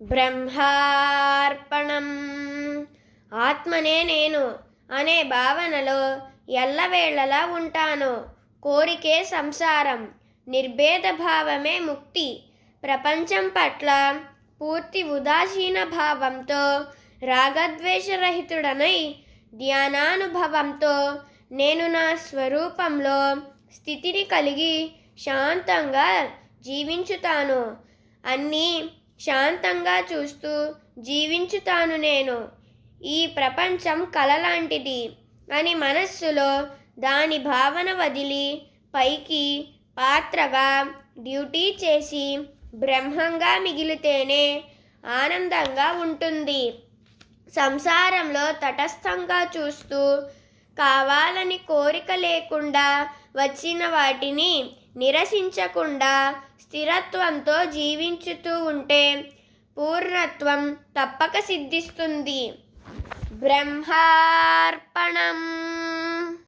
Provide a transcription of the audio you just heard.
బ్రహ్మార్పణం. ఆత్మనే నేను అనే భావనలో ఎల్లవేళలా ఉంటాను. కోరికే సంసారం, నిర్భేద భావమే ముక్తి. ప్రపంచం పట్ల పూర్తి ఉదాసీన భావంతో రాగద్వేషరహితుడనై ధ్యానానుభవంతో నేను నా స్వరూపంలో స్థితిని కలిగి శాంతంగా జీవించుతాను. అన్నీ శాంతంగా చూస్తూ జీవించుతాను నేను. ఈ ప్రపంచం కల లాంటిది అని మనస్సులో దాని భావన వదిలి పైకి పాత్రగా డ్యూటీ చేసి బ్రహ్మంగా మిగిలితేనే ఆనందంగా ఉంటుంది. సంసారంలో తటస్థంగా చూస్తూ కావాలని కోరిక లేకుండా వచ్చిన వాటిని నిరసించకుండా స్థిరత్వంతో జీవించుతూ ఉంటే పూర్ణత్వం తప్పక సిద్ధిస్తుంది. బ్రహ్మార్పణం.